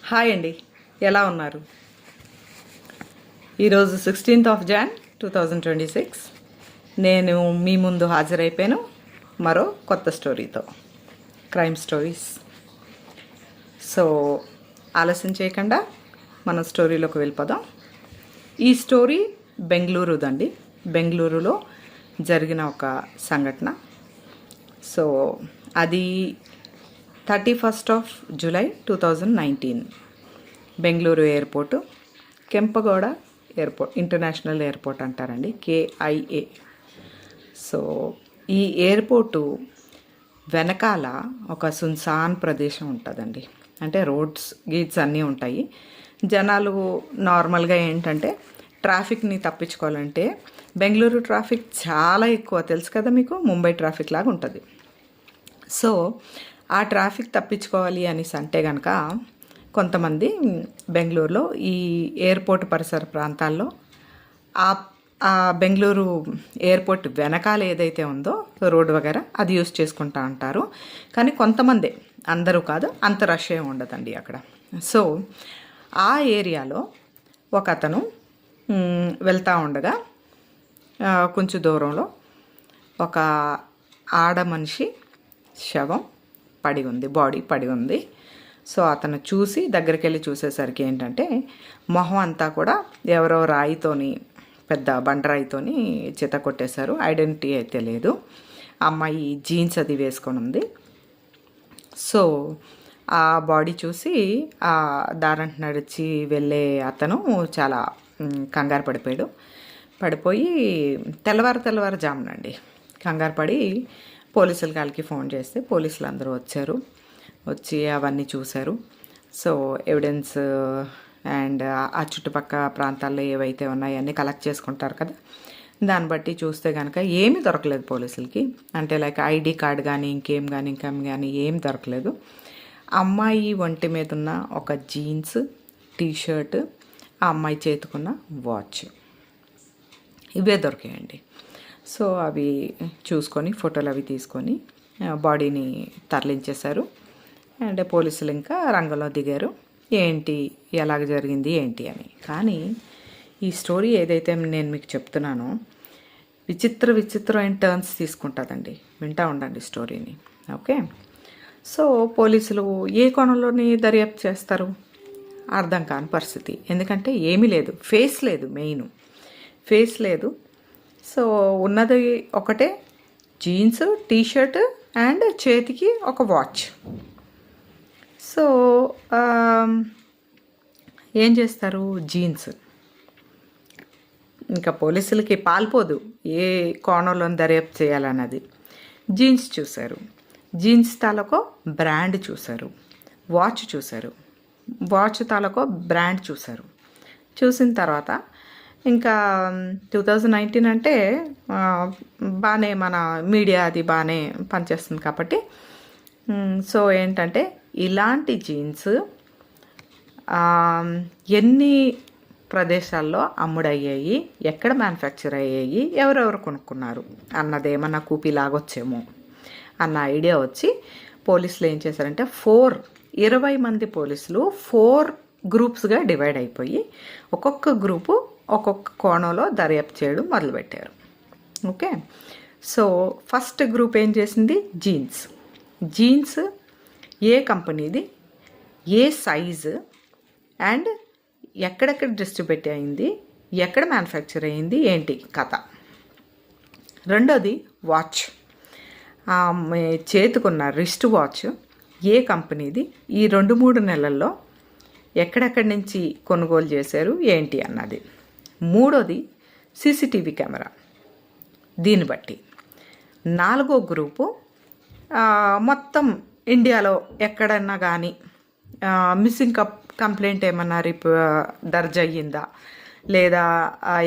Hi అండి, ఎలా ఉన్నారు? ఈరోజు 16th Jan 2026 నేను మీ ముందు హాజరైపోయాను మరో కొత్త స్టోరీతో, క్రైమ్ స్టోరీస్. సో ఆలస్యం చేయకుండా మన స్టోరీలోకి వెళ్ళిపోదాం. ఈ స్టోరీ బెంగళూరుదండి. బెంగళూరులో జరిగిన ఒక సంఘటన. సో అది 31st July 2019 Bengaluru airport, Kempegowda airport, international airport అంటారండి, KIA. సో ఈ ఎయిర్పోర్టు వెనకాల ఒక సున్సాన్ ప్రదేశం ఉంటుందండి. అంటే రోడ్స్ గేట్స్ అన్నీ ఉంటాయి. జనాలు నార్మల్గా ఏంటంటే ట్రాఫిక్ని తప్పించుకోవాలంటే, బెంగళూరు ట్రాఫిక్ చాలా ఎక్కువ, తెలుసు కదా మీకు, ముంబై ట్రాఫిక్ లాగా ఉంటుంది. సో ఆ ట్రాఫిక్ తప్పించుకోవాలి అనేసి అంటే కనుక కొంతమంది బెంగళూరులో ఈ ఎయిర్పోర్ట్ పరిసర ప్రాంతాల్లో ఆ బెంగళూరు ఎయిర్పోర్ట్ వెనకాల ఏదైతే ఉందో రోడ్డు వగేరా అది యూస్ చేసుకుంటా ఉంటారు. కానీ కొంతమంది, అందరూ కాదు, అంత రష్ ఏమి ఉండదండి అక్కడ. సో ఆ ఏరియాలో ఒక అతను వెళ్తూ ఉండగా కొంచెం దూరంలో ఒక ఆడ మనిషి శవం పడి ఉంది, బాడీ పడి ఉంది. సో అతను చూసి దగ్గరికి వెళ్ళి చూసేసరికి ఏంటంటే మొహం అంతా కూడా ఎవరో రాయితోని, పెద్ద బండరాయితోని చిత కొట్టేశారు. ఐడెంటిటీ అయితే లేదు. అమ్మాయి జీన్స్ అది వేసుకొని ఉంది. సో ఆ బాడీ చూసి ఆ దారంట నడిచి వెళ్ళే అతను చాలా కంగారు పడిపోయి తెల్లవారుజామునండి కంగారు పడి పోలీసుల కాళ్ళకి ఫోన్ చేస్తే పోలీసులు అందరూ వచ్చి అవన్నీ చూశారు. సో ఎవిడెన్స్ అండ్ ఆ చుట్టుపక్కల ప్రాంతాల్లో ఏవైతే ఉన్నాయో అన్నీ కలెక్ట్ చేసుకుంటారు కదా, దాన్ని బట్టి చూస్తే కనుక ఏమీ దొరకలేదు పోలీసులకి. అంటే లైక్ ఐడి కార్డ్ కానీ ఇంకేం కానీ ఏం దొరకలేదు. అమ్మాయి ఒంటి మీద ఉన్న ఒక జీన్స్, టీషర్ట్, ఆ అమ్మాయి చేతుకున్న వాచ్, ఇవే దొరికాయండి. సో అవి చూసుకొని ఫోటోలు అవి తీసుకొని బాడీని తరలించేశారు. అండ్ పోలీసులు ఇంకా రంగంలో దిగారు, ఏంటి ఎలాగ జరిగింది ఏంటి అని. కానీ ఈ స్టోరీ ఏదైతే నేను మీకు చెప్తున్నానో విచిత్రమైన టర్న్స్ తీసుకుంటుందండి. వింటూ ఉండండి స్టోరీని, ఓకే? సో పోలీసులు ఏ కోణంలోని దర్యాప్తు చేస్తారు అర్థం కాని పరిస్థితి. ఎందుకంటే ఏమీ లేదు, మెయిన్ ఫేస్ లేదు. సో ఉన్నది ఒకటే జీన్స్, టీషర్ట్ అండ్ చేతికి ఒక వాచ్. సో ఏం చేస్తారు, జీన్స్ ఇంకా పోలీసులకి పాల్పోదు ఏ కోణంలో దర్యాప్తు చేయాలన్నది. జీన్స్ చూశారు, జీన్స్ తాలూకో బ్రాండ్ చూశారు, వాచ్ చూశారు, వాచ్ తాలూకో బ్రాండ్ చూశారు. చూసిన తర్వాత ఇంకా 2019 అంటే బాగానే మన మీడియా అది బాగానే పనిచేస్తుంది కాబట్టి, సో ఏంటంటే ఇలాంటి జీన్స్ ఎన్ని ప్రదేశాల్లో అమ్ముడయ్యాయి, ఎక్కడ మ్యానుఫ్యాక్చర్ అయ్యాయి, ఎవరెవరు కొనుక్కున్నారు అన్నదేమన్నా కూపీ లాగొచ్చేమో అన్న ఐడియా వచ్చి పోలీసులు ఏం చేశారంటే 20 మంది పోలీసులు 4 గ్రూప్స్గా డివైడ్ అయిపోయి ఒక్కొక్క గ్రూపు ఒక్కొక్క కోణంలో దర్యాప్తు చేయడం మొదలుపెట్టారు. ఓకే, సో ఫస్ట్ గ్రూప్ ఏం చేసింది, జీన్స్ ఏ కంపెనీది, ఏ సైజు అండ్ ఎక్కడెక్కడ డిస్ట్రిబ్యూట్ అయింది, ఎక్కడ మ్యానుఫ్యాక్చర్ అయింది, ఏంటి కథ. రెండోది వాచ్, చేతుకున్న రిస్ట్ వాచ్ ఏ కంపెనీది, ఈ 2-3 నెలల్లో ఎక్కడెక్కడి నుంచి కొనుగోలు చేశారు ఏంటి అన్నది. మూడోది CCTV కెమెరా, దీన్ని బట్టి. 4వ గ్రూపు మొత్తం ఇండియాలో ఎక్కడన్నా కానీ మిస్సింగ్ కంప్లైంట్ ఏమన్నా దర్జ్ అయ్యిందా లేదా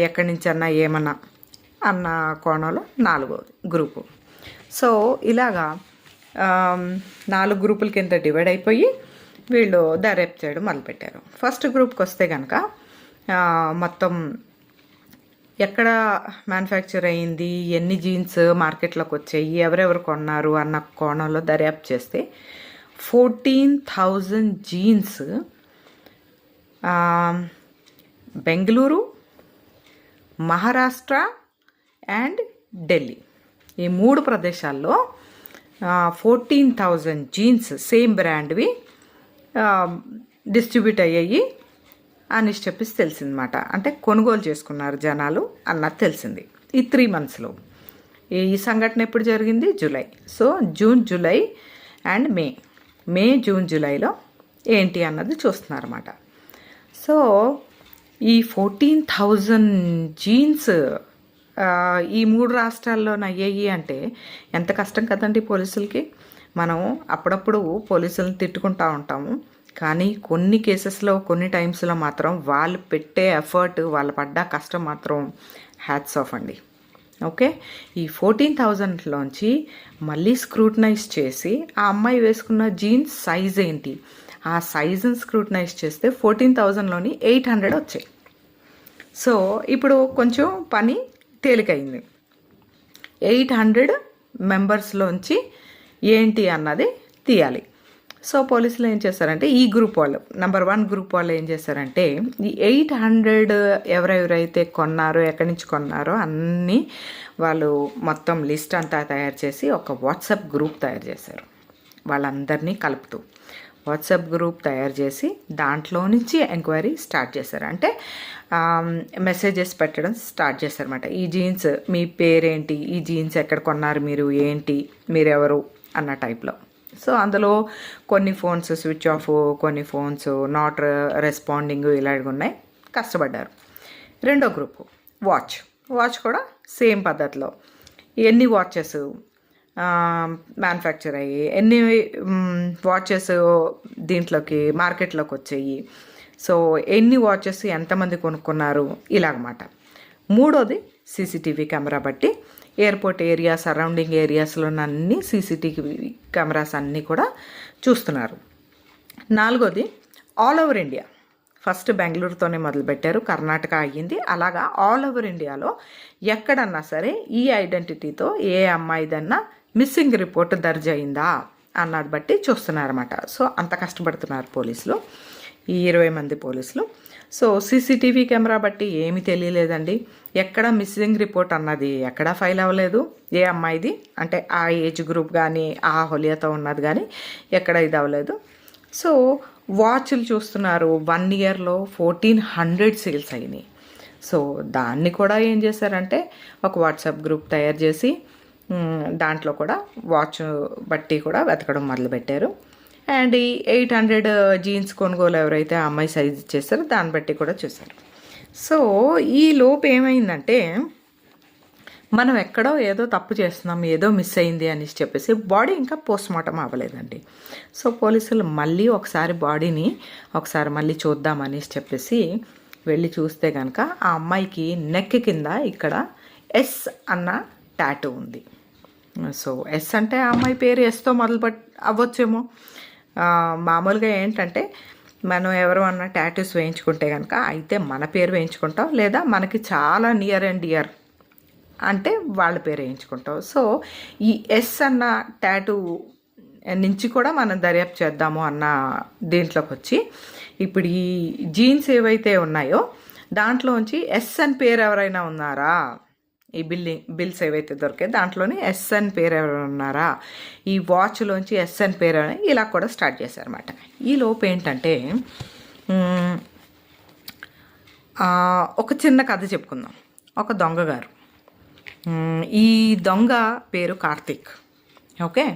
ఎక్కడి నుంచన్నా ఏమన్నా అన్న కోణంలో 4వ గ్రూపు. సో ఇలాగా 4 గ్రూపుల కింద డివైడ్ అయిపోయి వీళ్ళు దర్యాప్తు చేయడం మొదలుపెట్టారు. ఫస్ట్ గ్రూప్కి వస్తే కనుక మొత్తం ఎక్కడ మ్యానుఫ్యాక్చర్ అయ్యింది, ఎన్ని జీన్స్ మార్కెట్లోకి వచ్చాయి, ఎవరెవరు కొన్నారు అన్న కోణంలో దర్యాప్తు చేస్తే 14,000 జీన్స్ ఆ, బెంగళూరు, మహారాష్ట్ర అండ్ ఢిల్లీ, ఈ 3 ప్రదేశాల్లో 14,000 జీన్స్ సేమ్ బ్రాండ్వి డిస్ట్రిబ్యూట్ అయ్యాయి అని చెప్పేసి తెలిసిందన్నమాట. అంటే కొనుగోలు చేసుకున్నారు జనాలు అన్నది తెలిసింది ఈ 3 monthsలో. ఈ సంఘటన ఎప్పుడు జరిగింది? July. So June, July and May, June, జూలైలో ఏంటి అన్నది చూస్తున్నారన్నమాట. సో ఈ 14,000 జీన్స్ ఈ 3 రాష్ట్రాల్లోనే అయ్యాయి అంటే ఎంత కష్టం కదండి పోలీసులకి. మనం అప్పుడప్పుడు పోలీసులను తిట్టుకుంటూ ఉంటాము, కానీ కొన్ని కేసెస్లో కొన్ని టైమ్స్లో మాత్రం వాళ్ళు పెట్టే ఎఫర్ట్, వాళ్ళు పడ్డ కష్టం మాత్రం హ్యాట్స్ ఆఫ్ అండి. ఓకే, ఈ 14,000లోంచి మళ్ళీ స్క్రూటనైజ్ చేసి ఆ అమ్మాయి వేసుకున్న జీన్స్ సైజ్ ఏంటి, ఆ సైజుని స్క్రూటనైజ్ చేస్తే 14,000లోని 800 వచ్చాయి. సో ఇప్పుడు కొంచెం పని తేలికైంది. 800 మెంబర్స్లోంచి ఏంటి అన్నది తీయాలి. సో పోలీసులు ఏం చేశారంటే, ఈ గ్రూప్ వాళ్ళు, నెంబర్ 1 గ్రూప్ వాళ్ళు ఏం చేశారంటే, ఈ 800 ఎవరెవరైతే కొన్నారో, ఎక్కడి నుంచి కొన్నారో అన్నీ వాళ్ళు మొత్తం లిస్ట్ అంతా తయారు చేసి ఒక వాట్సాప్ గ్రూప్ తయారు చేశారు. వాళ్ళందరినీ కలుపుతూ వాట్సాప్ గ్రూప్ తయారు చేసి దాంట్లో నుంచి ఎంక్వైరీ స్టార్ట్ చేశారు. అంటే మెసేజెస్ పెట్టడం స్టార్ట్ చేశారన్నమాట. ఈ జీన్స్ మీ పేరేంటి, ఈ జీన్స్ ఎక్కడ కొన్నారు మీరు, ఏంటి, మీరెవరు అన్న టైప్లో. సో అందులో కొన్ని ఫోన్స్ స్విచ్ ఆఫ్, కొన్ని ఫోన్స్ నాట్ రెస్పాండింగ్ ఇలాంటివి ఉన్నాయి. కష్టపడ్డారు. రెండో గ్రూపు వాచ్ కూడా సేమ్ పద్ధతిలో ఎన్ని వాచెస్ మ్యానుఫ్యాక్చర్ అయ్యి, ఎన్ని వాచెస్ దీంట్లోకి మార్కెట్లోకి వచ్చాయి, సో ఎన్ని వాచెస్ ఎంతమంది కొనుక్కున్నారు, ఇలాగమాట. మూడోది సీసీటీవీ కెమెరా బట్టి ఎయిర్పోర్ట్ ఏరియా, సరౌండింగ్ ఏరియాస్లో అన్ని సీసీటీవీ కెమెరాస్ అన్నీ కూడా చూస్తున్నారు. నాలుగోది ఆల్ ఓవర్ ఇండియా. ఫస్ట్ బెంగళూరుతోనే మొదలుపెట్టారు, కర్ణాటక అయ్యింది. అలాగా ఆల్ ఓవర్ ఇండియాలో ఎక్కడన్నా సరే ఈ ఐడెంటిటీతో ఏ అమ్మాయిదన్నా మిస్సింగ్ రిపోర్ట్ దర్జ్ అయిందా అన్నది బట్టి చూస్తున్నారన్నమాట. సో అంత కష్టపడుతున్నారు పోలీసులు, ఈ 20 మంది పోలీసులు. సో సీసీటీవీ కెమెరా బట్టి ఏమీ తెలియలేదండి. ఎక్కడ మిస్సింగ్ రిపోర్ట్ అన్నది ఎక్కడా ఫైల్ అవ్వలేదు. ఏ అమ్మాయిది అంటే ఆ ఏజ్ గ్రూప్ కానీ ఆ హోలియాతో ఉన్నది కానీ ఎక్కడ ఇది అవ్వలేదు. సో వాచ్లు చూస్తున్నారు, 1 yearలో 1400 సేల్స్ అయినాయి. సో దాన్ని కూడా ఏం చేశారంటే ఒక వాట్సాప్ గ్రూప్ తయారు చేసి దాంట్లో కూడా వాచ్ బట్టి కూడా వెతకడం మొదలుపెట్టారు. అండ్ ఈ 800 జీన్స్ కొనుగోలు ఎవరైతే ఆ అమ్మాయి సైజ్ ఇచ్చేస్తారో దాన్ని బట్టి కూడా చూశారు. సో ఈ లోపు ఏమైందంటే, మనం ఎక్కడో ఏదో తప్పు చేస్తున్నాం, ఏదో మిస్ అయింది అని చెప్పేసి బాడీ ఇంకా పోస్ట్మార్టం అవ్వలేదండి. సో పోలీసులు మళ్ళీ ఒకసారి బాడీని మళ్ళీ చూద్దామని చెప్పేసి వెళ్ళి చూస్తే కనుక ఆ అమ్మాయికి నెక్ కింద ఇక్కడ ఎస్ అన్న టాటూ ఉంది. సో ఎస్ అంటే ఆ అమ్మాయి పేరు ఎస్తో అవ్వచ్చేమో. మామూలుగా ఏంటంటే మనం ఎవరు అన్న టాటూస్ వేయించుకుంటే కనుక అయితే మన పేరు వేయించుకుంటాం, లేదా మనకి చాలా నియర్ అండ్ డియర్ అంటే వాళ్ళ పేరు వేయించుకుంటాం. సో ఈ ఎస్ అన్న టాటూ నుంచి కూడా మనం దర్యాప్తు చేద్దాము అన్న దీంట్లోకి వచ్చి ఇప్పుడు ఈ జీన్స్ ఏవైతే ఉన్నాయో దాంట్లోంచి ఎస్ అని పేరు ఎవరైనా ఉన్నారా, ఈ బిల్స్ ఏవైతే దొరికాయి దాంట్లోని ఎస్ అని పేరు ఎవరైనా ఉన్నారా, ఈ వాచ్లోంచి ఎస్ అని పేరు ఇలా కూడా స్టార్ట్ చేశారన్నమాట. ఈ లోపు ఏంటంటే ఒక చిన్న కథ చెప్పుకుందాం. ఒక దొంగ గారు, ఈ దొంగ పేరు కార్తిక్. ఓకే,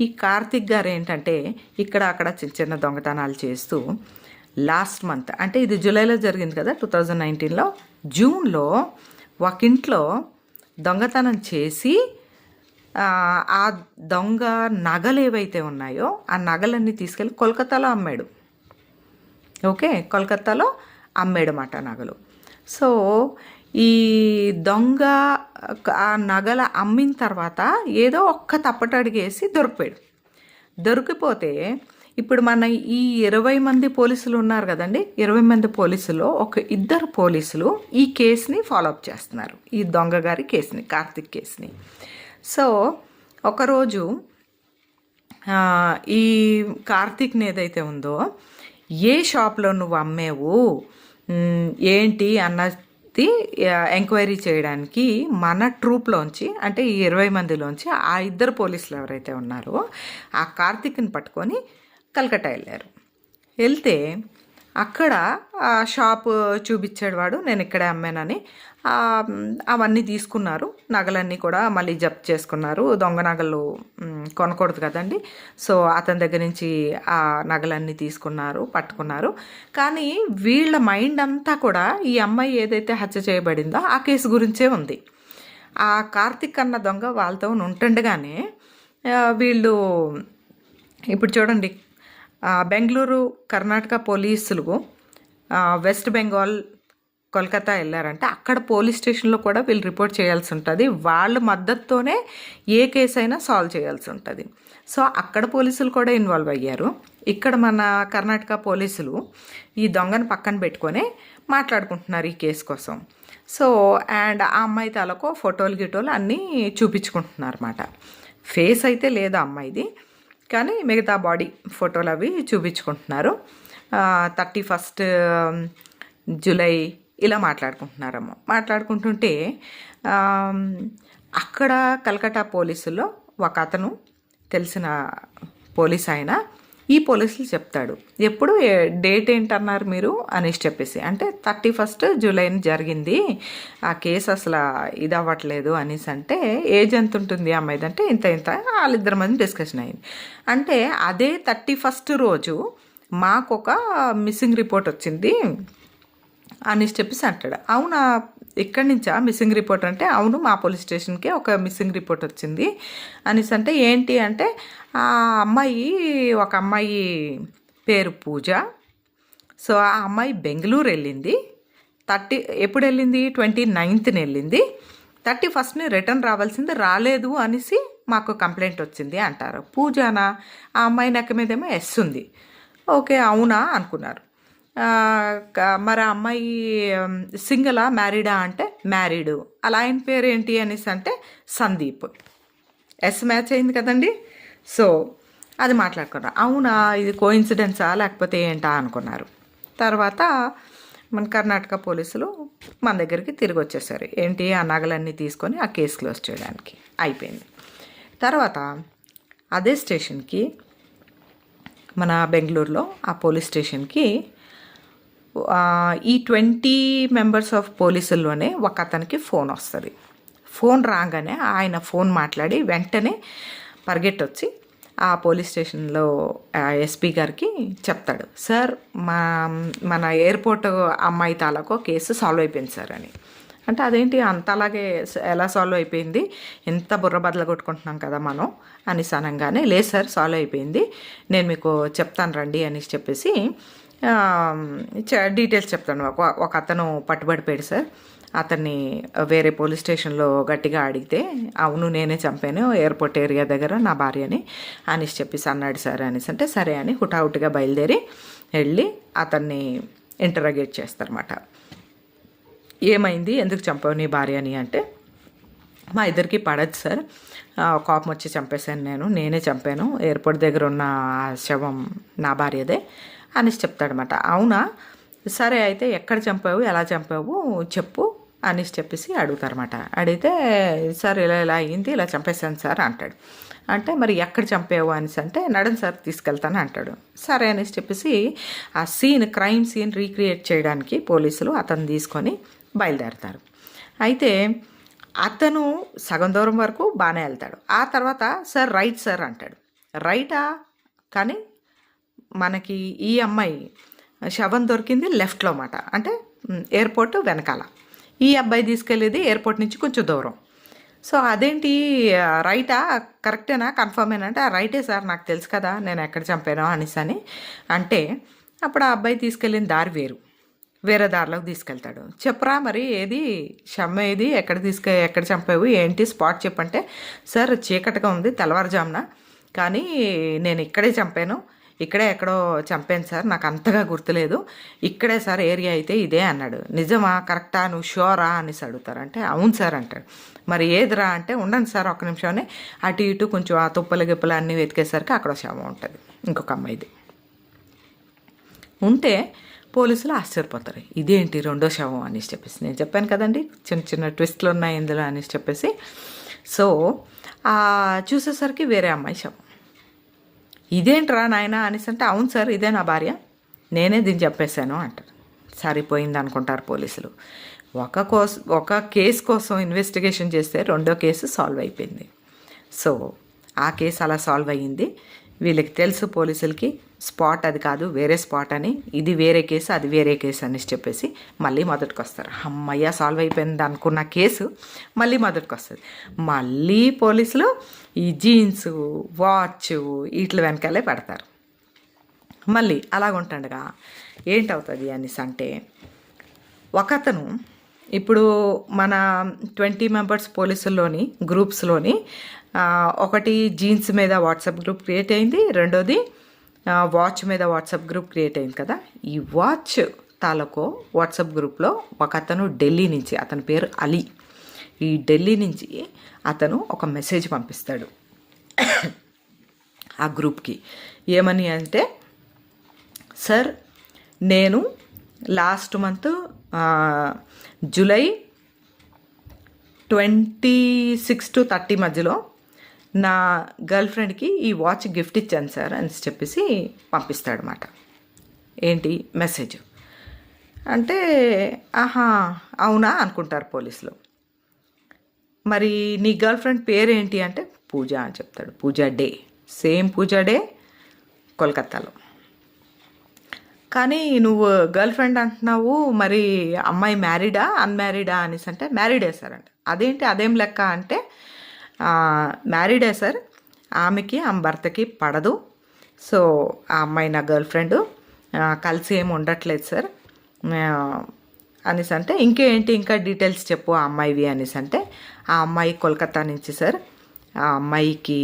ఈ కార్తిక్ గారు ఏంటంటే ఇక్కడ అక్కడ చిన్న చిన్న దొంగతనాలు చేస్తూ లాస్ట్ మంత్, అంటే ఇది జూలైలో జరిగింది కదా 2019లో, జూన్లో ఒక ఇంట్లో దొంగతనం చేసి ఆ దొంగ నగలు ఏవైతే ఉన్నాయో ఆ నగలన్నీ తీసుకెళ్ళి కోల్కతాలో అమ్మాడు. ఓకే, కోల్కతాలో అమ్మాడన్నమాట నగలు. సో ఈ దొంగ ఆ నగల అమ్మిన తర్వాత ఏదో ఒక్క తప్పటడిగేసి దొరికిపోతే ఇప్పుడు మన ఈ 20 మంది పోలీసులు ఉన్నారు కదండి, 20 మంది పోలీసులో ఒక 2 పోలీసులు ఈ కేసుని ఫాలోఅప్ చేస్తున్నారు, ఈ దొంగ గారి కేసుని, కార్తిక్ కేసుని. సో ఒకరోజు ఈ కార్తిక్ని ఏదైతే ఉందో ఏ షాప్లో నువ్వు అమ్మేవు ఏంటి అన్నది ఎంక్వైరీ చేయడానికి మన ట్రూప్లోంచి, అంటే ఈ 20 మందిలోంచి ఆ 2 పోలీసులు ఎవరైతే ఉన్నారో ఆ కార్తిక్ని పట్టుకొని కలకత్తా వెళ్తే అక్కడ ఆ షాప్ చూపించాడు వాడు, నేను ఇక్కడే అమ్మానని. అవన్నీ తీసుకున్నారు, నగలన్నీ కూడా మళ్ళీ జప్తు చేసుకున్నారు. దొంగ నగలు కొనకూడదు కదండి, సో అతని దగ్గర నుంచి ఆ నగలన్నీ తీసుకున్నారు, పట్టుకున్నారు. కానీ వీళ్ళ మైండ్ అంతా కూడా ఈ అమ్మాయి ఏదైతే హత్య చేయబడిందో ఆ కేసు గురించే ఉంది. ఆ కార్తిక్ అన్న దొంగ వాళ్ళతో ఉంటుండగానే వీళ్ళు ఇప్పుడు చూడండి, బెంగళూరు కర్ణాటక పోలీసులు వెస్ట్ బెంగాల్ కోల్కతా వెళ్ళారంటే అక్కడ పోలీస్ స్టేషన్లో కూడా వీళ్ళు రిపోర్ట్ చేయాల్సి ఉంటుంది. వాళ్ళ మద్దతుతోనే ఏ కేసు అయినా సాల్వ్ చేయాల్సి ఉంటుంది. సో అక్కడ పోలీసులు కూడా ఇన్వాల్వ్ అయ్యారు. ఇక్కడ మన కర్ణాటక పోలీసులు ఈ దొంగను పక్కన పెట్టుకొని మాట్లాడుకుంటున్నారు ఈ కేసు కోసం. సో అండ్ ఆ అమ్మాయి తాలూకు ఫోటోలు అన్నీ చూపించుకుంటున్నారు అన్నమాట. ఫేస్ అయితే లేదు ఆ అమ్మాయిది, కానీ మిగతా బాడీ ఫోటోలు అవి చూపించుకుంటున్నారు. 31 జూలై ఇలా మాట్లాడుకుంటున్నారమ్మ. మాట్లాడుకుంటుంటే అక్కడ కలకత్తా పోలీసుల్లో ఒక అతను తెలిసిన పోలీస్ ఆయన ఈ పోలీసులు చెప్తాడు, ఎప్పుడు డేట్ ఏంటన్నారు మీరు అనేసి చెప్పేసి, అంటే 31 జూలైని జరిగింది ఆ కేసు, అసలు ఇది అవ్వట్లేదు అనేసి. అంటే ఏజ్ ఎంత ఉంటుంది అమ్మాయిది అంటే ఇంత వాళ్ళిద్దరి మంది డిస్కషన్ అయింది. అంటే అదే 31 రోజు మాకు ఒక మిస్సింగ్ రిపోర్ట్ వచ్చింది అనేసి చెప్పేసి అంటాడు. అవునా, ఇక్కడి నుంచా మిస్సింగ్ రిపోర్ట్ అంటే, అవును మా పోలీస్ స్టేషన్కి ఒక మిస్సింగ్ రిపోర్ట్ వచ్చింది అనేసి. అంటే ఏంటి అంటే ఆ అమ్మాయి, ఒక అమ్మాయి పేరు పూజ. సో ఆ అమ్మాయి బెంగళూరు వెళ్ళింది. ఎప్పుడు వెళ్ళింది? 29th వెళ్ళింది. 31st రిటర్న్ రావాల్సింది, రాలేదు అనేసి మాకు కంప్లైంట్ వచ్చింది అంటారు. పూజనా? ఆ అమ్మాయి నెక్క మీదేమో ఎస్ ఉంది. ఓకే అవునా అనుకున్నారు. మరి ఆ అమ్మాయి సింగిలా మ్యారీడా అంటే మ్యారీడు. అలా ఆయన పేరు ఏంటి అనేసి అంటే సందీప్. ఎస్ మ్యాచ్ అయింది కదండి. సో అది మాట్లాడుకున్నారు. అవునా, ఇది కోఇన్సిడెన్సా లేకపోతే ఏంటా అనుకున్నారు. తర్వాత మన కర్ణాటక పోలీసులు మన దగ్గరికి తిరిగి వచ్చేసారు. ఏంటి, ఆ నగలన్నీ తీసుకొని ఆ కేసు క్లోజ్ చేయడానికి అయిపోయింది. తర్వాత అదే స్టేషన్కి, మన బెంగళూరులో ఆ పోలీస్ స్టేషన్కి ఈ 20 మెంబర్స్ ఆఫ్ పోలీసుల్లోనే ఒక అతనికి ఫోన్ వస్తుంది. ఫోన్ రాగానే ఆయన ఫోన్ మాట్లాడి వెంటనే పరిగెట్టొచ్చి ఆ పోలీస్ స్టేషన్లో ఎస్పీ గారికి చెప్తాడు, సార్ మన ఎయిర్పోర్ట్ అమ్మాయి తాలూకు కేసు సాల్వ్ అయిపోయింది సార్ అని. అంటే అదేంటి అంత అలాగే ఎలా సాల్వ్ అయిపోయింది, ఎంత బుర్ర బద్దలు కొట్టుకుంటున్నాం కదా మనం అనేసి అనగానే, లేదు సార్ సాల్వ్ అయిపోయింది, నేను మీకు చెప్తాను రండి అనేసి చెప్పేసి డీటెయిల్స్ చెప్తాను. ఒక అతను పట్టుబడిపోయాడు సార్, అతన్ని వేరే పోలీస్ స్టేషన్లో గట్టిగా అడిగితే అవును నేనే చంపాను ఎయిర్పోర్ట్ ఏరియా దగ్గర నా భార్యని అనేసి చెప్పేసి అన్నాడు సార్ అనేసి. అంటే సరే అని హుటాహుటిగా బయలుదేరి వెళ్ళి అతన్ని ఇంటరాగేట్ చేస్తారన్నమాట. ఏమైంది, ఎందుకు చంపావు నీ భార్యని అంటే, మా ఇద్దరికి పడదు సార్, కోపం వచ్చి చంపేశాను, నేనే చంపాను, ఎయిర్పోర్ట్ దగ్గర ఉన్న శవం నా భార్యదే అనేసి చెప్తాడనమాట. అవునా, సరే అయితే ఎక్కడ చంపావు, ఎలా చంపావు చెప్పు అనేసి చెప్పేసి అడుగుతారన్నమాట. అడిగితే సార్ ఇలా అయింది, ఇలా చంపేశాను సార్ అంటాడు. అంటే మరి ఎక్కడ చంపావు అనేసి అంటే, నడన్ సార్ తీసుకెళ్తాను అంటాడు. సరే అనేసి చెప్పేసి ఆ క్రైమ్ సీన్ రీక్రియేట్ చేయడానికి పోలీసులు అతను తీసుకొని బయలుదేరతారు. అయితే అతను సగం దూరం వరకు బాగానే వెళ్తాడు. ఆ తర్వాత సార్ రైట్ సార్ అంటాడు. రైటా, కానీ మనకి ఈ అమ్మాయి శవం దొరికింది లెఫ్ట్లో మాట, అంటే ఎయిర్పోర్ట్ వెనకాల. ఈ అబ్బాయి తీసుకెళ్ళేది ఎయిర్పోర్ట్ నుంచి కొంచెం దూరం. సో అదేంటి రైటా, కరెక్టేనా, కన్ఫర్మేనా అంటే, రైటే సార్, నాకు తెలుసు కదా నేను ఎక్కడ చంపానో అనేసి అని అంటే, అప్పుడు ఆ అబ్బాయి తీసుకెళ్ళిన దారి వేరే దారిలోకి తీసుకెళ్తాడు. చెప్పరా మరి ఏది శవం, ఏది ఎక్కడ చంపావు, ఏంటి స్పాట్ చెప్పంటే, సార్ చీకటిగా ఉంది తెల్లవారుజామున, కానీ నేను ఇక్కడే చంపాను, ఇక్కడే ఎక్కడో చంపాను సార్, నాకు అంతగా గుర్తులేదు, ఇక్కడే సార్ ఏరియా అయితే ఇదే అన్నాడు. నిజమా, కరెక్టా, నువ్వు షూరా అనేసి అడుగుతారు. అంటే అవును సార్ అంటాడు. మరి ఏదిరా అంటే, ఉండండి సార్ ఒక్క నిమిషంనే, అటు ఇటు కొంచెం ఆ తుప్పలు గిప్పలు అన్నీ వెతికేసరికి అక్కడ శవం ఉంటుంది ఇంకొక అమ్మాయిది. ఉంటే పోలీసులు ఆశ్చర్యపోతారు, ఇదేంటి రెండో శవం అనేసి చెప్పేసి. నేను చెప్పాను కదండి చిన్న చిన్న ట్విస్ట్లు ఉన్నాయి ఇందులో అనేసి చెప్పేసి. సో చూసేసరికి వేరే అమ్మాయి శవం. ఇదేంట్రా నాయన అనేసి అంటే, అవును సార్ ఇదే నా భార్య, నేనే దీన్ని చెప్పేశాను అంటారు. సరిపోయింది అనుకుంటారు పోలీసులు. ఒక కేసు కోసం ఇన్వెస్టిగేషన్ చేస్తే రెండో కేసు సాల్వ్ అయిపోయింది. సో ఆ కేసు అలా సాల్వ్ అయ్యింది. వీళ్ళకి తెలుసు పోలీసులకి స్పాట్ అది కాదు వేరే స్పాట్ అని, ఇది వేరే కేసు అది వేరే కేసు అనేసి చెప్పేసి మళ్ళీ మొదటికి వస్తారు. అమ్మయ్య సాల్వ్ అయిపోయింది అనుకున్న కేసు మళ్ళీ మొదటికి వస్తుంది. మళ్ళీ పోలీసులు ఈ జీన్స్ వాచ్ వీటి వెనకాలే పెడతారు. మళ్ళీ అలాగుంటుండగా ఏంటవుతుంది అనేసి అంటే, ఒకతను ఇప్పుడు మన 20 మెంబర్స్ పోలీసుల్లోని గ్రూప్స్లోని ఒకటి జీన్స్ మీద వాట్సాప్ గ్రూప్ క్రియేట్ అయింది, రెండోది వాచ్ మీద వాట్సాప్ గ్రూప్ క్రియేట్ అయింది కదా. ఈ వాచ్ తాలూకు వాట్సాప్ గ్రూప్లో ఒక అతను ఢిల్లీ నుంచి, అతని పేరు అలీ, ఈ ఢిల్లీ నుంచి అతను ఒక మెసేజ్ పంపిస్తాడు ఆ గ్రూప్కి. ఏమని అంటే, సార్ నేను లాస్ట్ మంత్ జూలై 26 to 30 మధ్యలో నా గర్ల్ ఫ్రెండ్కి ఈ వాచ్ గిఫ్ట్ ఇచ్చాను సార్ అని చెప్పేసి పంపిస్తాడనమాట. ఏంటి మెసేజ్ అంటే, ఆహా అవునా అనుకుంటారు పోలీసులు. మరి నీ గర్ల్ ఫ్రెండ్ పేరేంటి అంటే పూజ అని చెప్తాడు. పూజా డే, సేమ్ పూజా డే కోల్కత్తాలో. కానీ నువ్వు గర్ల్ ఫ్రెండ్ అంటున్నావు, మరి అమ్మాయి మ్యారీడా అన్మ్యారీడా అనేసి అంటే, మ్యారీడే సార్ అంటే. అదేంటి అదేం లెక్క అంటే, మ్యారీడే సార్, ఆమెకి ఆమె భర్తకి పడదు, సో ఆ అమ్మాయి నా గర్ల్ ఫ్రెండ్, కలిసి ఏమి ఉండట్లేదు సార్ అనేసి అంటే, ఇంకేంటి ఇంకా డీటెయిల్స్ చెప్పు ఆ అమ్మాయివి అనేసి అంటే, ఆ అమ్మాయి కోల్కతా నుంచి సార్, ఆ అమ్మాయికి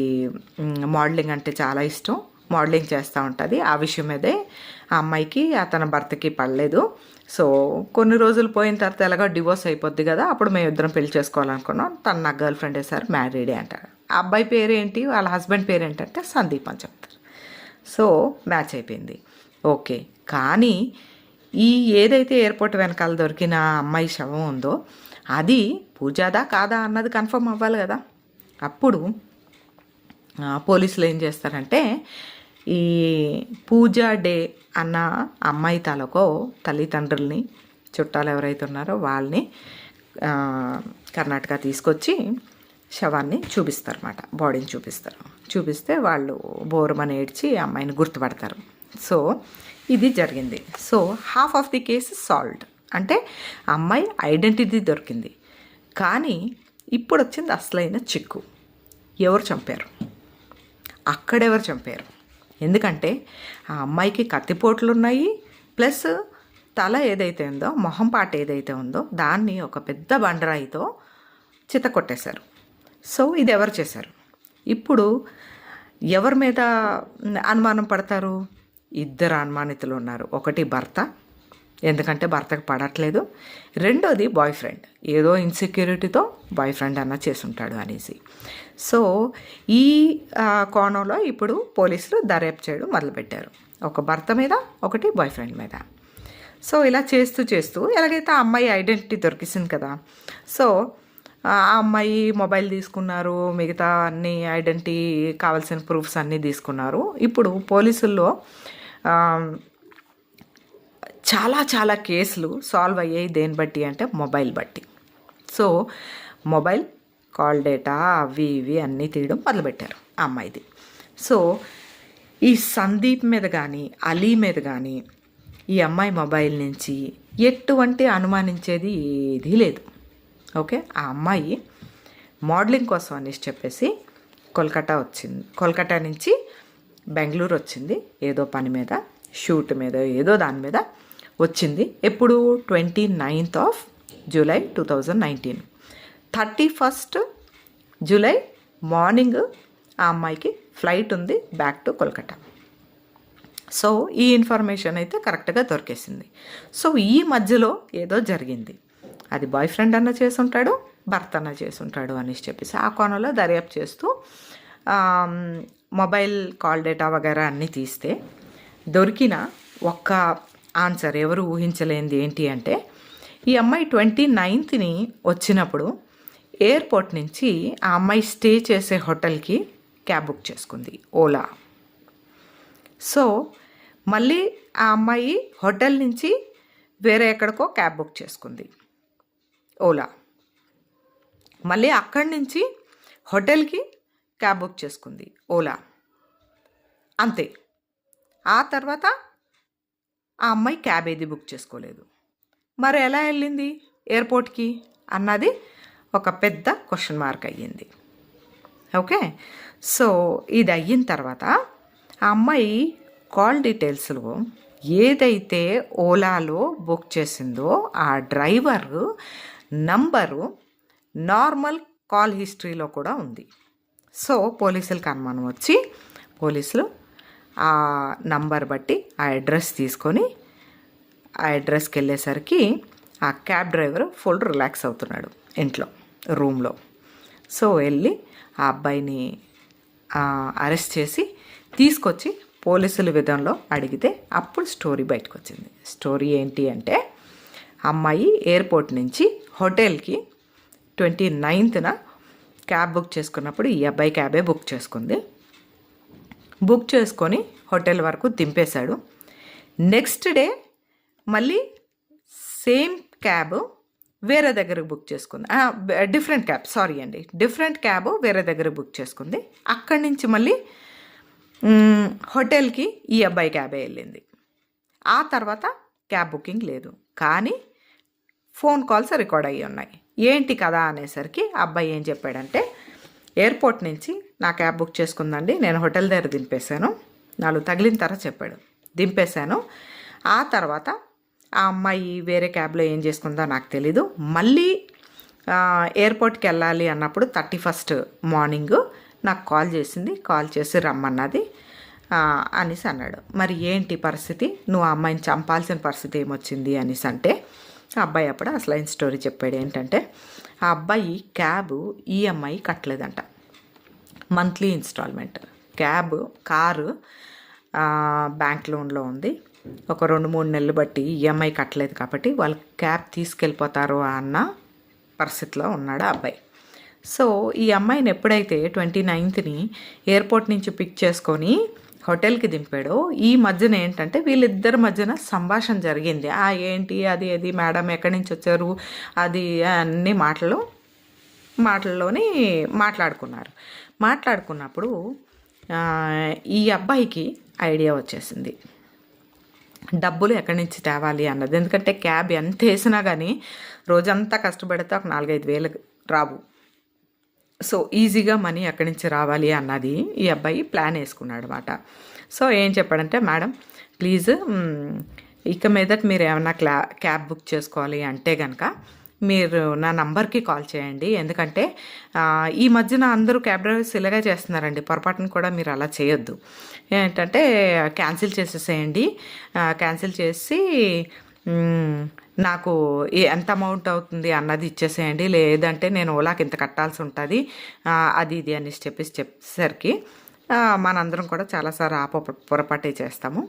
మోడలింగ్ అంటే చాలా ఇష్టం, మోడలింగ్ చేస్తూ ఉంటుంది. ఆ విషయం మీదే ఆ అమ్మాయికి తన భర్తకి పడలేదు. సో కొన్ని రోజులు పోయిన తర్వాత ఎలాగో డివోర్స్ అయిపోద్ది కదా, అప్పుడు మేము ఇద్దరం పెళ్లి చేసుకోవాలనుకున్నాం, తను నా గర్ల్ ఫ్రెండే సార్, మ్యారీడే అంటారు. ఆ అబ్బాయి పేరేంటి, వాళ్ళ హస్బెండ్ పేరేంటంటే సందీప్ అని చెప్తారు. సో మ్యాచ్ అయిపోయింది, ఓకే. కానీ ఈ ఏదైతే ఎయిర్పోర్ట్ వెనకాల దొరికిన అమ్మాయి శవం ఉందో అది పూజాదా కాదా అన్నది కన్ఫర్మ్ అవ్వాలి కదా. అప్పుడు పోలీసులు ఏం చేస్తారంటే, ఈ పూజా డే అన్న అమ్మాయి తాలూకో తల్లిదండ్రుల్ని, చుట్టాలు ఎవరైతే ఉన్నారో వాళ్ళని కర్ణాటక తీసుకొచ్చి శవాన్ని చూపిస్తారన్నమాట, బాడీని చూపిస్తే వాళ్ళు బోరుమని ఏడ్చి అమ్మాయిని గుర్తుపడతారు. సో ఇది జరిగింది. So half of the case solved, అంటే అమ్మాయి ఐడెంటిటీ దొరికింది. కానీ ఇప్పుడు వచ్చింది అసలైన చిక్కు, ఎవరు చంపారు, అక్కడెవరు చంపారు. ఎందుకంటే ఆ అమ్మాయికి కత్తిపోట్లు ఉన్నాయి, ప్లస్ తల ఏదైతే ఉందో, మొహం పాట ఏదైతే ఉందో దాన్ని ఒక పెద్ద బండరాయితో చిత కొట్టేశారు. సో ఇది ఎవరు చేశారు? ఇప్పుడు ఎవరి మీద అనుమానం పడతారు? ఇద్దరు అనుమానితులు ఉన్నారు. ఒకటి భర్త, ఎందుకంటే భర్తకు పడట్లేదు, రెండోది బాయ్ ఫ్రెండ్, ఏదో ఇన్సెక్యూరిటీతో బాయ్ ఫ్రెండ్ అన్న చేసుంటాడు అనేసి. సో ఈ కోణంలో ఇప్పుడు పోలీసులు దర్యాప్తు చేయడం మొదలుపెట్టారు, ఒక భర్త మీద ఒకటి బాయ్ ఫ్రెండ్ మీద. సో ఇలా చేస్తూ ఎలాగైతే ఆ అమ్మాయి ఐడెంటిటీ దొరికిసింది కదా, సో ఆ అమ్మాయి మొబైల్ తీసుకున్నారు, మిగతా అన్ని ఐడెంటిటీ కావాల్సిన ప్రూఫ్స్ అన్నీ తీసుకున్నారు. ఇప్పుడు పోలీసుల్లో చాలా కేసులు సాల్వ్ అయ్యాయి. దేని బట్టి అంటే మొబైల్ బట్టి. సో మొబైల్ కాల్ డేటా అవి ఇవి అన్నీ తీయడం మొదలుపెట్టారు ఆ అమ్మాయిది. సో ఈ సందీప్ మీద కానీ అలీ మీద కానీ ఈ అమ్మాయి మొబైల్ నుంచి ఎటువంటి అనుమానించేది ఏదీ లేదు. ఓకే, ఆ అమ్మాయి మోడలింగ్ కోసం అనేసి చెప్పేసి కోల్కతా నుంచి బెంగళూరు వచ్చింది, ఏదో పని మీద, షూట్ మీద, ఏదో దాని మీద వచ్చింది. ఎప్పుడు 29th of July 2019, 31st July morning ఆ అమ్మాయికి ఫ్లైట్ ఉంది బ్యాక్ టు కోల్కతా. సో ఈ ఇన్ఫర్మేషన్ అయితే కరెక్ట్గా దొరికేసింది. సో ఈ మధ్యలో ఏదో జరిగింది, అది బాయ్ ఫ్రెండ్ అన్న చేసుంటాడు, భర్త అన్న చేసుంటాడు అనేసి చెప్పేసి ఆ కోణంలో దర్యాప్తు చేస్తూ మొబైల్ కాల్ డేటా వగైరా అన్నీ తీస్తే దొరికిన ఒక్క ఆన్సర్ ఎవరు ఊహించలేనిది ఏంటి అంటే, ఈ అమ్మాయి 29th వచ్చినప్పుడు ఎయిర్పోర్ట్ నుంచి ఆ అమ్మాయి స్టే చేసే హోటల్కి క్యాబ్ బుక్ చేసుకుంది, ఓలా. సో మళ్ళీ ఆ అమ్మాయి హోటల్ నుంచి వేరే ఎక్కడికో క్యాబ్ బుక్ చేసుకుంది, ఓలా. మళ్ళీ అక్కడి నుంచి హోటల్కి క్యాబ్ బుక్ చేసుకుంది, ఓలా. అంతే. ఆ తర్వాత ఆ అమ్మాయి క్యాబ్ ఏది బుక్ చేసుకోలేదు. మరి ఎలా వెళ్ళింది ఎయిర్పోర్ట్కి అన్నది ఒక పెద్ద క్వశ్చన్ మార్క్ అయ్యింది. ఓకే, సో ఇది అయిన తర్వాత ఆ అమ్మాయి కాల్ డీటెయిల్స్లో ఏదైతే ఓలాలో బుక్ చేసిందో ఆ డ్రైవర్ నంబరు నార్మల్ కాల్ హిస్టరీలో కూడా ఉంది. సో పోలీసులకు అనుమానం వచ్చి పోలీసులు ఆ నంబర్ బట్టి ఆ అడ్రస్ తీసుకొని ఆ అడ్రస్కి వెళ్ళేసరికి ఆ క్యాబ్ డ్రైవర్ ఫుల్ రిలాక్స్ అవుతున్నాడు ఇంట్లో, రూమ్లో. సో వెళ్ళి ఆ అబ్బాయిని అరెస్ట్ చేసి తీసుకొచ్చి పోలీసుల విధంలో అడిగితే అప్పుడు స్టోరీ బయటకు వచ్చింది. స్టోరీ ఏంటి అంటే, అమ్మాయి ఎయిర్పోర్ట్ నుంచి హోటల్కి 29th క్యాబ్ బుక్ చేసుకున్నప్పుడు ఈ అబ్బాయి క్యాబే బుక్ చేసుకుంది. బుక్ చేసుకొని హోటల్ వరకు దింపేశాడు. నెక్స్ట్ డే మళ్ళీ సేమ్ క్యాబ్ వేరే దగ్గరకు బుక్ చేసుకుంది. డిఫరెంట్ క్యాబ్ వేరే దగ్గర బుక్ చేసుకుంది. అక్కడి నుంచి మళ్ళీ హోటల్కి ఈ అబ్బాయి క్యాబే వెళ్ళింది. ఆ తర్వాత క్యాబ్ బుకింగ్ లేదు, కానీ ఫోన్ కాల్స్ రికార్డ్ అయ్యి ఉన్నాయి. ఏంటి కదా అనేసరికి అబ్బాయి ఏం చెప్పాడంటే, ఎయిర్పోర్ట్ నుంచి నా క్యాబ్ బుక్ చేసుకుందండి, నేను హోటల్ దగ్గర దింపేశాను. 4 తగిలిన తర్వాత చెప్పాడు, దింపేశాను. ఆ తర్వాత ఆ అమ్మాయి వేరే క్యాబ్లో ఏం చేసుకుందో నాకు తెలీదు. మళ్ళీ ఎయిర్పోర్ట్కి వెళ్ళాలి అన్నప్పుడు 31st మార్నింగ్ నాకు కాల్ చేసింది, కాల్ చేసి రమ్మన్నది అనేసి అన్నాడు. మరి ఏంటి పరిస్థితి, నువ్వు ఆ అమ్మాయిని చంపాల్సిన పరిస్థితి ఏమొచ్చింది అనేసి అంటే, ఆ అబ్బాయి అప్పుడు అసలైన స్టోరీ చెప్పాడు. ఏంటంటే, ఆ అబ్బాయి క్యాబ్ ఈఎంఐ కట్టలేదంట, మంత్లీ ఇన్స్టాల్మెంట్. కారు బ్యాంక్ లోన్లో ఉంది. ఒక 2-3 నెలలు బట్టి ఈఎంఐ కట్టలేదు కాబట్టి వాళ్ళు క్యాబ్ తీసుకెళ్ళిపోతారు అన్న పరిస్థితిలో ఉన్నాడు ఆ అబ్బాయి. సో ఈ అమ్మాయిని ఎప్పుడైతే 29th ఎయిర్పోర్ట్ నుంచి పిక్ చేసుకొని హోటల్కి దింపాడో, ఈ మధ్యన ఏంటంటే వీళ్ళిద్దరి మధ్యన సంభాషణ జరిగింది. ఏంటి అది మేడం ఎక్కడి నుంచి వచ్చారు అది అన్ని మాటల్లోని మాట్లాడుకున్నప్పుడు ఈ అబ్బాయికి ఐడియా వచ్చేసింది డబ్బులు ఎక్కడి నుంచి తేవాలి అన్నది. ఎందుకంటే క్యాబ్ ఎంత వేసినా కానీ రోజంతా కష్టపడితే ఒక 4-5 వేలు రావు. సో ఈజీగా మనీ ఎక్కడి నుంచి రావాలి అన్నది ఈ అబ్బాయి ప్లాన్ వేసుకున్నాడు అనమాట. సో ఏం చెప్పాడంటే, మేడం ప్లీజ్ ఇక మీదట మీరు ఏమన్నా క్యాబ్ బుక్ చేసుకోవాలి అంటే కనుక మీరు నా నంబర్కి కాల్ చేయండి. ఎందుకంటే ఈ మధ్యన అందరూ క్యాబ్ డ్రైవర్స్ ఇలాగే చేస్తున్నారండి, పొరపాటును కూడా మీరు అలా చేయొద్దు. ఏంటంటే క్యాన్సిల్ చేసేసేయండి, క్యాన్సిల్ చేసి నాకు ఎంత అమౌంట్ అవుతుంది అన్నది ఇచ్చేసేయండి, లేదంటే నేను ఓలాకి ఇంత కట్టాల్సి ఉంటుంది అది ఇది అనేసి చెప్పేసరికి మనందరం కూడా చాలాసార్లు పొరపాటే చేస్తాము.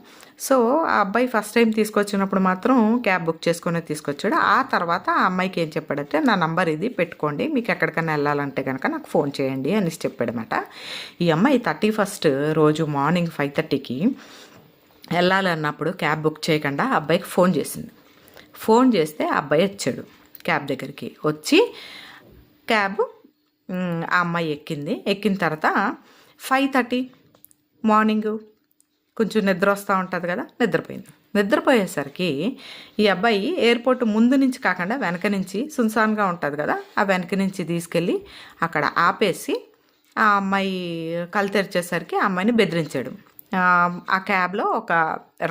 సో ఆ అబ్బాయి ఫస్ట్ టైం తీసుకొచ్చినప్పుడు మాత్రం క్యాబ్ బుక్ చేసుకునే తీసుకొచ్చాడు. ఆ తర్వాత ఆ అమ్మాయికి ఏం చెప్పాడంటే, నా నంబర్ ఇది పెట్టుకోండి, మీకు ఎక్కడికైనా వెళ్ళాలంటే కనుక నాకు ఫోన్ చేయండి అనేసి చెప్పాడనమాట. ఈ అమ్మాయి 31st రోజు మార్నింగ్ 5:30కి వెళ్ళాలన్నప్పుడు క్యాబ్ బుక్ చేయకుండా అబ్బాయికి ఫోన్ చేసింది. ఫోన్ చేస్తే అబ్బాయి వచ్చాడు క్యాబ్ దగ్గరికి. వచ్చి క్యాబ్ ఆ అమ్మాయి ఎక్కిన తర్వాత 5:30 మార్నింగ్ కొంచెం నిద్ర వస్తూ ఉంటుంది కదా, నిద్రపోయేసరికి ఈ అబ్బాయి ఎయిర్పోర్ట్ ముందు నుంచి కాకుండా వెనక నుంచి సున్సాన్గా ఉంటుంది కదా, ఆ వెనక నుంచి తీసుకెళ్ళి అక్కడ ఆపేసి ఆ అమ్మాయి కళ్ళు తెరిచేసరికి ఆ అమ్మాయిని బెదిరించాడు. ఆ క్యాబ్లో ఒక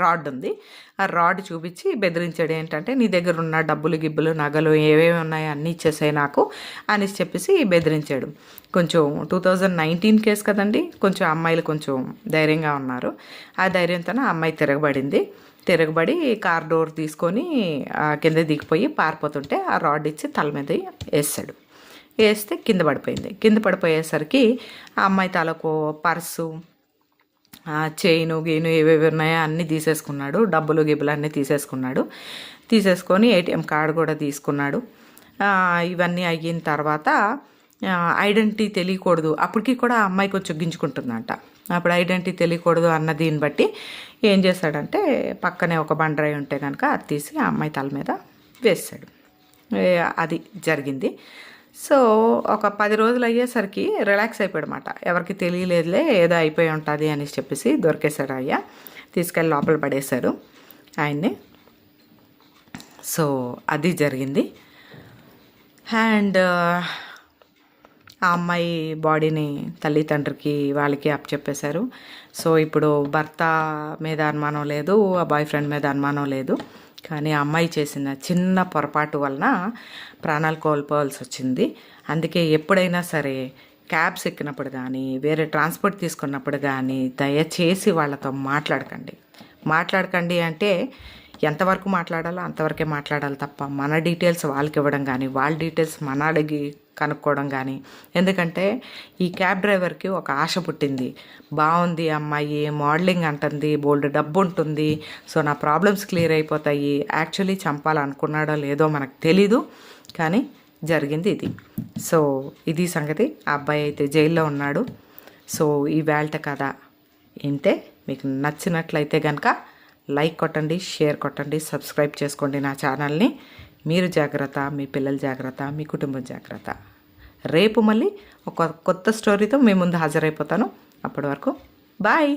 రాడ్ ఉంది, ఆ రాడ్ చూపించి బెదిరించాడు. ఏంటంటే, నీ దగ్గర ఉన్న డబ్బులు గిబ్బులు నగలు ఏవేవి ఉన్నాయో అన్నీ ఇచ్చేసాయి నాకు అనేసి చెప్పేసి బెదిరించాడు. కొంచెం 2019 కేసు కదండి, కొంచెం అమ్మాయిలు కొంచెం ధైర్యంగా ఉన్నారు. ఆ ధైర్యంతో ఆ అమ్మాయి తిరగబడి కార్ డోర్ తీసుకొని కింద దిగిపోయి పారిపోతుంటే ఆ రాడ్ ఇచ్చి తల మీద వేస్తే కింద పడిపోయింది. కింద పడిపోయేసరికి ఆ అమ్మాయి తలకు పర్సు, చైను గీను ఏవేవి ఉన్నాయో అన్నీ తీసేసుకున్నాడు, డబ్బులు గిబ్బులు అన్నీ తీసేసుకున్నాడు. తీసేసుకొని ఏటీఎం కార్డు కూడా తీసుకున్నాడు. ఇవన్నీ అయిన తర్వాత ఐడెంటిటీ తెలియకూడదు, అప్పటికి కూడా ఆ అమ్మాయి కొంచెం గింజుకుంటుందంట. అప్పుడు ఐడెంటిటీ తెలియకూడదు అన్న దీన్ని బట్టి ఏం చేశాడంటే పక్కనే ఒక బండరాయి ఉంటే కనుక అది తీసి ఆ అమ్మాయి తల మీద వేసాడు. అది జరిగింది. సో ఒక 10 రోజులు అయ్యేసరికి రిలాక్స్ అయిపోయాడనమాట. ఎవరికి తెలియలేదులే, ఏదో అయిపోయి ఉంటుంది అని చెప్పేసి దొరికేశాడు అయ్యా. తీసుకెళ్ళి లోపల పడేశారు ఆయన్ని. సో అది జరిగింది. అండ్ ఆ అమ్మాయి బాడీని తల్లిదండ్రికి వాళ్ళకి అప్పచెప్పేశారు. సో ఇప్పుడు భర్త మీద అనుమానం లేదు, ఆ బాయ్ ఫ్రెండ్ మీద అనుమానం లేదు. కానీ ఆ అమ్మాయి చేసిన చిన్న పొరపాటు వలన ప్రాణాలు కోల్పోవాల్సి వచ్చింది. అందుకే ఎప్పుడైనా సరే క్యాబ్స్ ఎక్కినప్పుడు కానీ వేరే ట్రాన్స్పోర్ట్ తీసుకున్నప్పుడు కానీ దయచేసి వాళ్ళతో మాట్లాడకండి అంటే ఎంతవరకు మాట్లాడాలో అంతవరకే మాట్లాడాలి తప్ప మన డీటెయిల్స్ వాళ్ళకి ఇవ్వడం కానీ వాళ్ళ డీటెయిల్స్ మన అడిగి కనుక్కోవడం కానీ. ఎందుకంటే ఈ క్యాబ్ డ్రైవర్కి ఒక ఆశ పుట్టింది, బాగుంది అమ్మాయి, మోడలింగ్ అంటుంది, బోల్డ్ డబ్బు ఉంటుంది, సో నా ప్రాబ్లమ్స్ క్లియర్ అయిపోతాయి. యాక్చువల్లీ చంపాలనుకున్నాడో లేదో మనకు తెలీదు, కానీ జరిగింది ఇది. సో ఇది సంగతి. ఆ అబ్బాయి అయితే జైల్లో ఉన్నాడు. సో ఈ వేల్ట కథ ఏంటే మీకు నచ్చినట్లయితే కనుక లైక్ కొట్టండి, షేర్ కొట్టండి, సబ్స్క్రైబ్ చేసుకోండి నా ఛానల్ని. మీరు జాగ్రత్త, మీ పిల్లల జాగ్రత్త, మీ కుటుంబం జాగ్రత్త. రేపు మళ్ళీ ఒక కొత్త స్టోరీతో మీ ముందు హాజరైపోతాను. అప్పటి వరకు బాయ్.